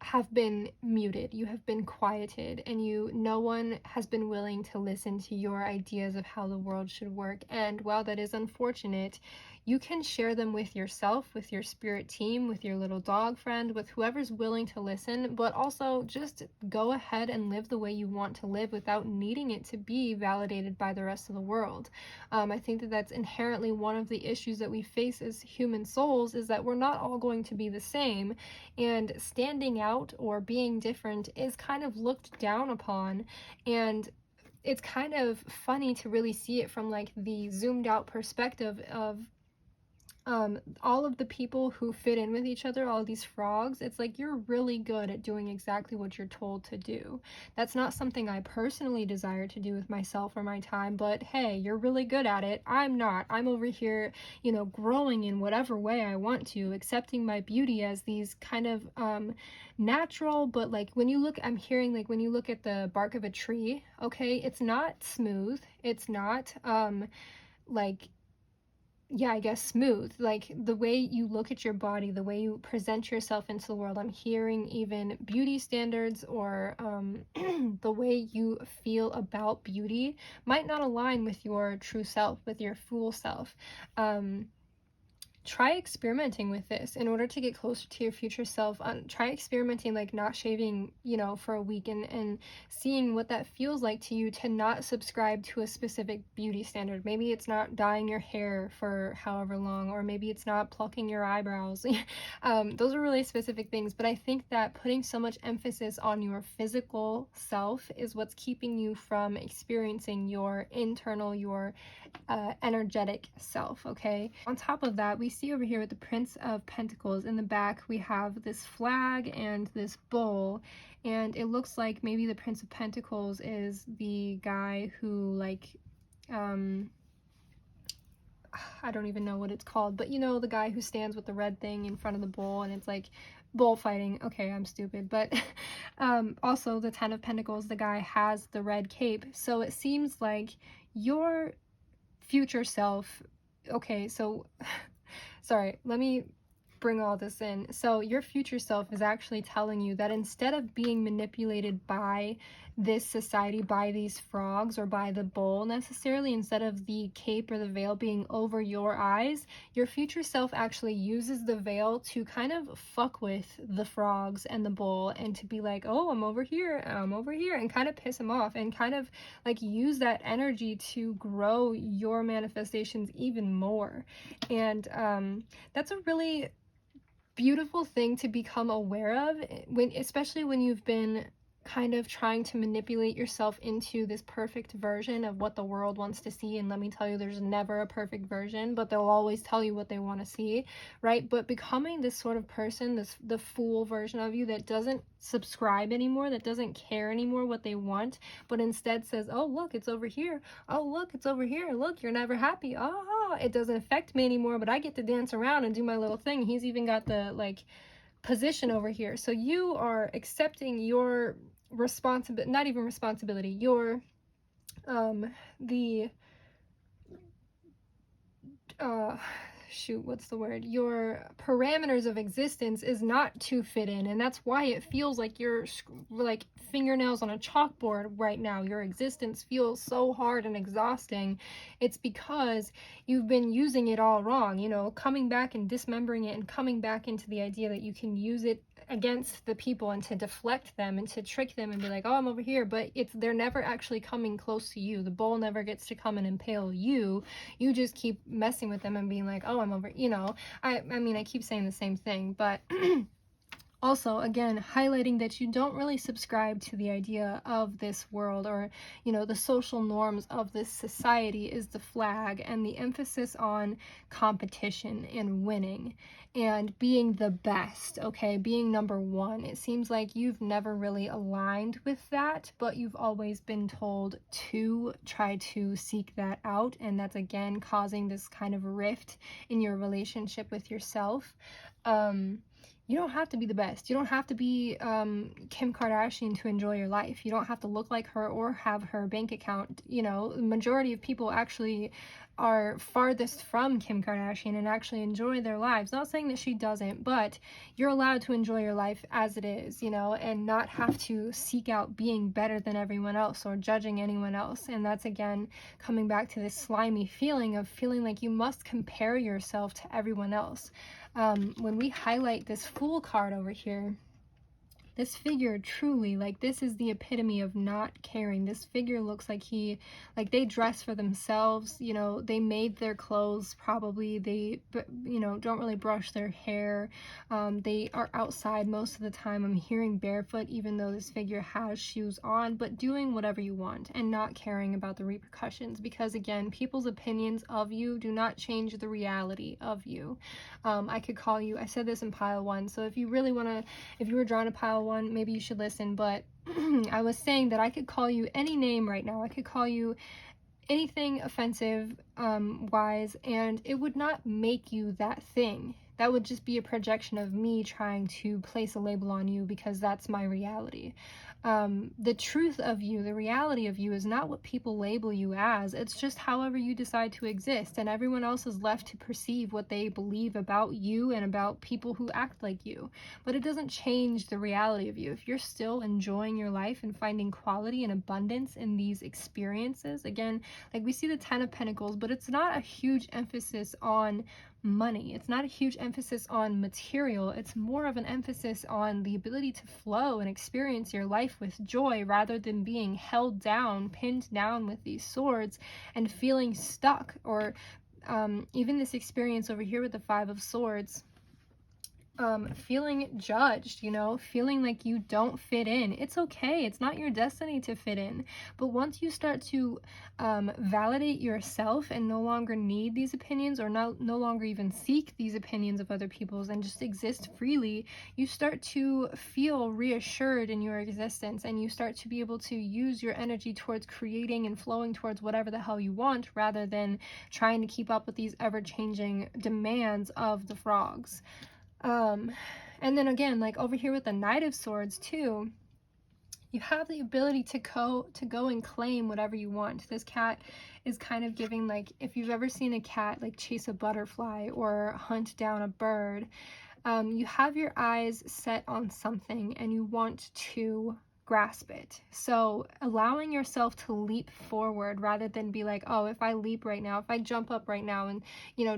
have been muted, you have been quieted, and no one has been willing to listen to your ideas of how the world should work. And while that is unfortunate, you can share them with yourself, with your spirit team, with your little dog friend, with whoever's willing to listen, but also just go ahead and live the way you want to live without needing it to be validated by the rest of the world. I think that that's inherently one of the issues that we face as human souls, is that we're not all going to be the same, and standing out or being different is kind of looked down upon. And it's kind of funny to really see it from like the zoomed out perspective of all of the people who fit in with each other, all these frogs. It's like, you're really good at doing exactly what you're told to do. That's not something I personally desire to do with myself or my time, but hey, you're really good at it. I'm not. I'm over here, you know, growing in whatever way I want to, accepting my beauty as these kind of natural, but like when you look, I'm hearing like when you look at the bark of a tree, okay, it's not smooth. It's not like, yeah, I guess smooth. Like the way you look at your body, the way you present yourself into the world. I'm hearing even beauty standards, or the way you feel about beauty might not align with your true self, with your full self. Try experimenting with this in order to get closer to your future self. Try experimenting, like not shaving, you know, for a week, and seeing what that feels like to you, to not subscribe to a specific beauty standard. Maybe it's not dyeing your hair for however long, or maybe it's not plucking your eyebrows. Those are really specific things, but I think that putting so much emphasis on your physical self is what's keeping you from experiencing your internal, your energetic self. Okay, on top of that, we see over here with the Prince of Pentacles in the back, we have this flag and this bowl, and it looks like maybe the Prince of Pentacles is the guy who, like, I don't even know what it's called, but you know, the guy who stands with the red thing in front of the bowl, and it's like bullfighting. Okay, I'm stupid, but also the Ten of Pentacles, the guy has the red cape, so it seems like your future self. Okay, so sorry, let me bring all this in. So your future self is actually telling you that instead of being manipulated by this society, by these frogs, or by the bowl necessarily, instead of the cape or the veil being over your eyes, your future self actually uses the veil to kind of fuck with the frogs and the bowl, and to be like, oh, I'm over here, and kind of piss them off, and kind of like use that energy to grow your manifestations even more. And that's a really beautiful thing to become aware of, when, especially when you've been kind of trying to manipulate yourself into this perfect version of what the world wants to see. And let me tell you, there's never a perfect version, but they'll always tell you what they want to see, right? But becoming this sort of person, the fool version of you that doesn't subscribe anymore, that doesn't care anymore what they want, but instead says, oh, look, it's over here. Oh, look, it's over here. Look, you're never happy. Oh, it doesn't affect me anymore, but I get to dance around and do my little thing. He's even got the like position over here. So you are accepting your responsibility, not even responsibility, your the what's the word, your parameters of existence is not to fit in, and that's why it feels like you're like fingernails on a chalkboard right now. Your existence feels so hard and exhausting. It's because you've been using it all wrong, you know, coming back and dismembering it and coming back into the idea that you can use it against the people and to deflect them and to trick them and be like, oh, I'm over here, but they're never actually coming close to you. The bull never gets to come and impale you. You just keep messing with them and being like, oh, I'm over, you know. I mean, I keep saying the same thing, but also, again, highlighting that you don't really subscribe to the idea of this world, or, you know, the social norms of this society is the flag, and the emphasis on competition and winning and being the best, okay, being number one. It seems like you've never really aligned with that, but you've always been told to try to seek that out, and that's again causing this kind of rift in your relationship with yourself. You don't have to be the best. You don't have to be Kim Kardashian to enjoy your life. You don't have to look like her or have her bank account. You know, the majority of people actually are farthest from Kim Kardashian and actually enjoy their lives. Not saying that she doesn't, but you're allowed to enjoy your life as it is, you know, and not have to seek out being better than everyone else or judging anyone else. And that's, again, coming back to this slimy feeling of feeling like you must compare yourself to everyone else. When we highlight this Fool card over here, this figure truly, like, this is the epitome of not caring. This figure looks like they dress for themselves, you know, they made their clothes probably, they, you know, don't really brush their hair, they are outside most of the time. I'm hearing barefoot, even though this figure has shoes on, but doing whatever you want and not caring about the repercussions, because again, people's opinions of you do not change the reality of you. I could call you, I said this in pile one, so if you really want to, if you were drawn to pile one, maybe you should listen, but I was saying that I could call you any name right now. I could call you anything offensive wise, and it would not make you that thing. That would just be a projection of me trying to place a label on you, because that's my reality. The truth of you, the reality of you, is not what people label you as. It's just however you decide to exist, and everyone else is left to perceive what they believe about you and about people who act like you. But it doesn't change the reality of you. If you're still enjoying your life and finding quality and abundance in these experiences, again, like we see the 10 of Pentacles, but it's not a huge emphasis on money. It's not a huge emphasis on material. It's more of an emphasis on the ability to flow and experience your life with joy, rather than being held down, pinned down with these swords and feeling stuck. Or even this experience over here with the 5 of Swords, feeling judged, you know, feeling like you don't fit in. It's okay. It's not your destiny to fit in. But once you start to validate yourself and no longer need these opinions, or no longer even seek these opinions of other people's, and just exist freely, you start to feel reassured in your existence, and you start to be able to use your energy towards creating and flowing towards whatever the hell you want, rather than trying to keep up with these ever-changing demands of the frogs. And then again, like over here with the Knight of Swords too, you have the ability to go and claim whatever you want. This cat is kind of giving, like, if you've ever seen a cat like chase a butterfly or hunt down a bird, You have your eyes set on something and you want to grasp it. So allowing yourself to leap forward rather than be like, oh, if I leap right now, if I jump up right now and,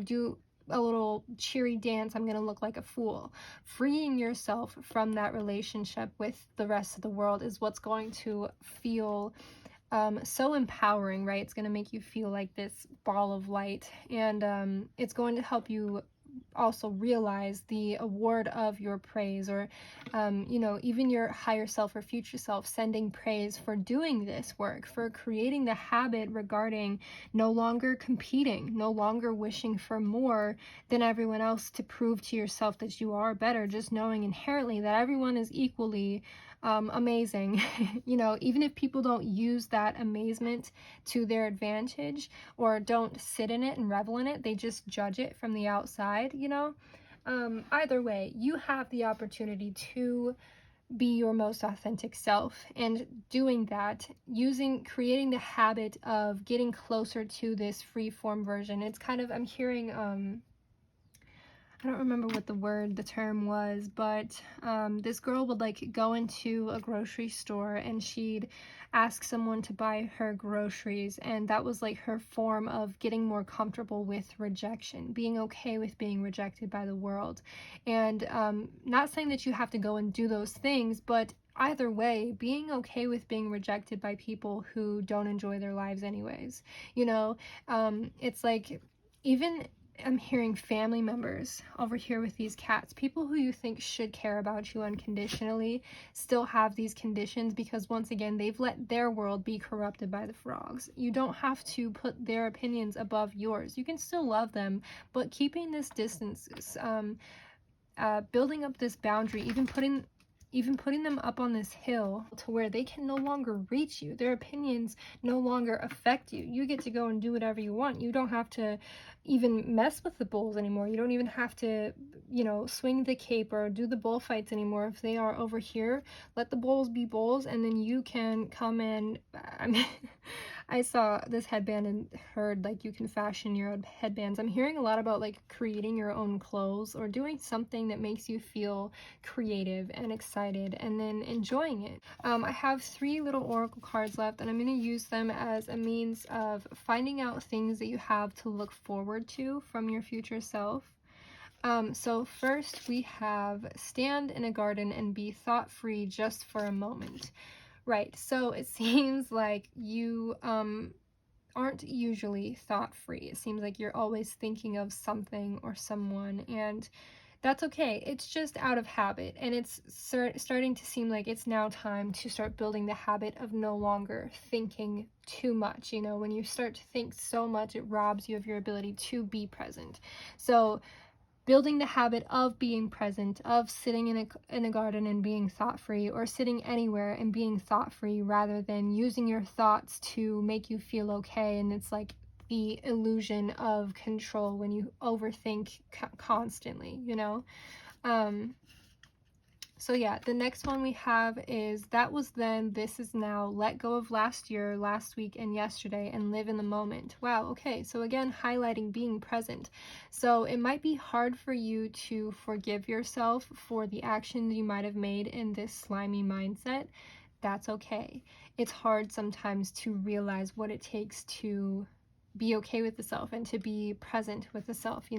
do a little cheery dance, I'm going to look like a fool. Freeing yourself from that relationship with the rest of the world is what's going to feel so empowering, right? It's going to make you feel like this ball of light, and it's going to help you also realize the award of your praise, or even your higher self or future self sending praise for doing this work, for creating the habit regarding no longer competing, no longer wishing for more than everyone else to prove to yourself that you are better, just knowing inherently that everyone is equally amazing. Even if people don't use that amazement to their advantage or don't sit in it and revel in it, they just judge it from the outside. Either way, you have the opportunity to be your most authentic self, and doing that, creating the habit of getting closer to this free form version. It's kind of, I'm hearing I don't remember what the term was, but this girl would like go into a grocery store and she'd ask someone to buy her groceries, and that was like her form of getting more comfortable with rejection, being okay with being rejected by the world. And not saying that you have to go and do those things, but either way, being okay with being rejected by people who don't enjoy their lives anyways. It's like, even I'm hearing family members over here with these cats, people who you think should care about you unconditionally, still have these conditions because, once again, they've let their world be corrupted by the frogs. You don't have to put their opinions above yours. You can still love them, but keeping this distance, building up this boundary, even putting them up on this hill to where they can no longer reach you. Their opinions no longer affect you. You get to go and do whatever you want. You don't have to even mess with the bulls anymore. You don't even have to, swing the cape or do the bullfights anymore. If they are over here, let the bulls be bulls, and then you can come in. I mean, I saw this headband and heard like you can fashion your own headbands. I'm hearing a lot about like creating your own clothes or doing something that makes you feel creative and excited and then enjoying it. I have 3 little oracle cards left, and I'm going to use them as a means of finding out things that you have to look forward to from your future self. So first we have stand in a garden and be thought-free just for a moment. Right, so it seems like you aren't usually thought-free. It seems like you're always thinking of something or someone, and that's okay. It's just out of habit, and it's starting to seem like it's now time to start building the habit of no longer thinking too much. When you start to think so much, it robs you of your ability to be present. So building the habit of being present, of sitting in a garden and being thought-free, or sitting anywhere and being thought-free, rather than using your thoughts to make you feel okay. And it's like the illusion of control when you overthink constantly. So yeah, the next one we have is that was then, this is now, let go of last year, last week, and yesterday, and live in the moment. Wow, okay, so again, highlighting being present. So it might be hard for you to forgive yourself for the actions you might have made in this slimy mindset. That's okay. It's hard sometimes to realize what it takes to be okay with the self and to be present with the self.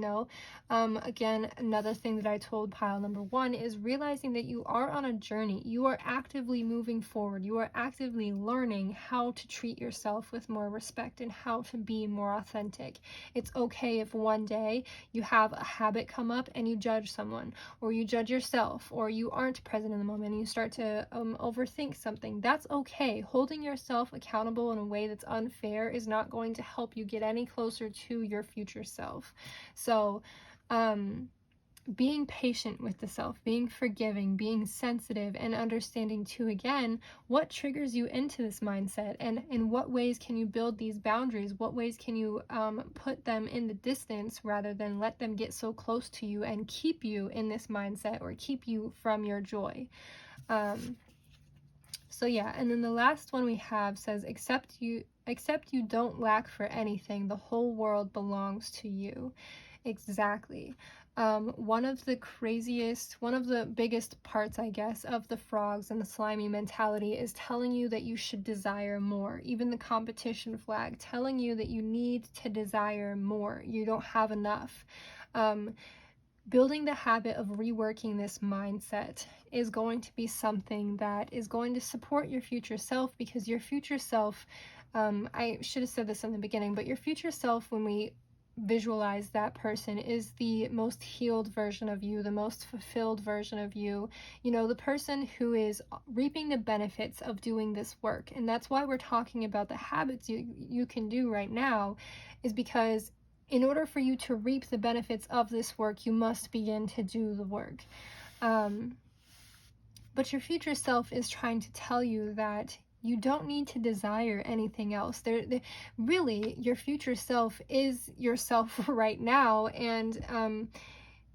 Again, another thing that I told pile number 1 is realizing that you are on a journey. You are actively moving forward. You are actively learning how to treat yourself with more respect and how to be more authentic. It's okay if one day you have a habit come up and you judge someone, or you judge yourself, or you aren't present in the moment and you start to overthink something. That's okay. Holding yourself accountable in a way that's unfair is not going to help you get any closer to your future self. So being patient with the self, being forgiving, being sensitive, and understanding too, again, what triggers you into this mindset, and in what ways can you build these boundaries, what ways can you put them in the distance rather than let them get so close to you and keep you in this mindset or keep you from your joy. So yeah, and then the last one we have says, except you don't lack for anything, the whole world belongs to you. Exactly. One of the biggest parts, I guess, of the frogs and the slimy mentality is telling you that you should desire more. Even the competition flag telling you that you need to desire more. You don't have enough. Um, Building the habit of reworking this mindset is going to be something that is going to support your future self, because your future self, I should have said this in the beginning, but your future self, when we visualize that person, is the most healed version of you, the most fulfilled version of you, the person who is reaping the benefits of doing this work. And that's why we're talking about the habits you can do right now, is because in order for you to reap the benefits of this work, you must begin to do the work. But your future self is trying to tell you that you don't need to desire anything else. Really, your future self is yourself right now, and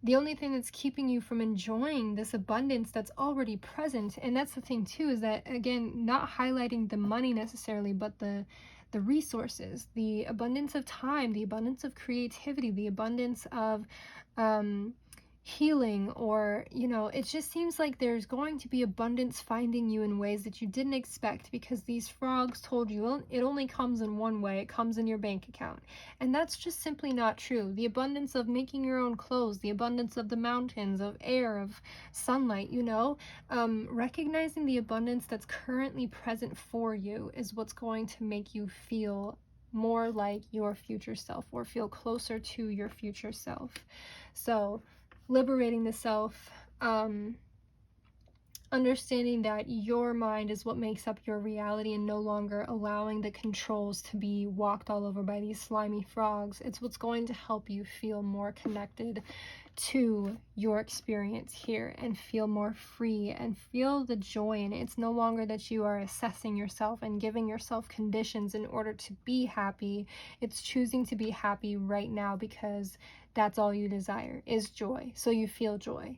the only thing that's keeping you from enjoying this abundance that's already present, and that's the thing too, is that, again, not highlighting the money necessarily, but the resources, the abundance of time, the abundance of creativity, the abundance of healing, or it just seems like there's going to be abundance finding you in ways that you didn't expect, because these frogs told you it only comes in one way. It comes in your bank account, and that's just simply not true. The abundance of making your own clothes, the abundance of the mountains, of air, of sunlight, recognizing the abundance that's currently present for you is what's going to make you feel more like your future self, or feel closer to your future self. So liberating the self, understanding that your mind is what makes up your reality, and no longer allowing the controls to be walked all over by these slimy frogs. It's what's going to help you feel more connected to your experience here, and feel more free, and feel the joy in it. It's no longer that you are assessing yourself and giving yourself conditions in order to be happy. It's choosing to be happy right now, because that's all you desire is joy. So you feel joy,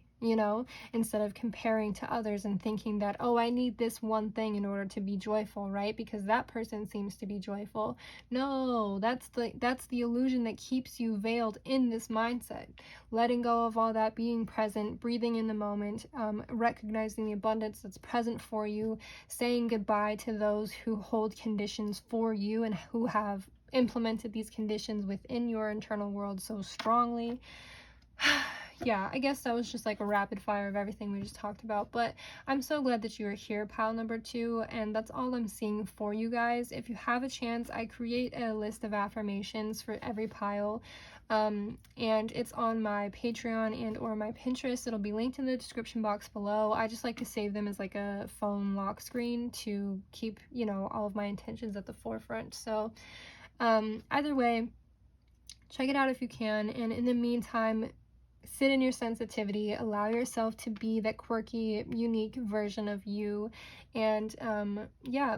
instead of comparing to others and thinking that, oh, I need this one thing in order to be joyful, right? Because that person seems to be joyful. No, that's the illusion that keeps you veiled in this mindset. Letting go of all that, being present, breathing in the moment, recognizing the abundance that's present for you, saying goodbye to those who hold conditions for you and who have implemented these conditions within your internal world so strongly. Yeah, I guess that was just like a rapid fire of everything we just talked about, but I'm so glad that you are here, pile number 2, and that's all I'm seeing for you guys. If you have a chance, I create a list of affirmations for every pile, and it's on my Patreon and or my Pinterest. It'll be linked in the description box below. I just like to save them as like a phone lock screen to keep, all of my intentions at the forefront. So either way, check it out if you can, and in the meantime, sit in your sensitivity, allow yourself to be that quirky, unique version of you, and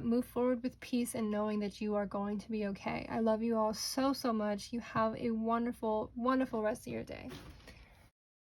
move forward with peace and knowing that you are going to be okay. I love you all so much. You have a wonderful, wonderful rest of your day.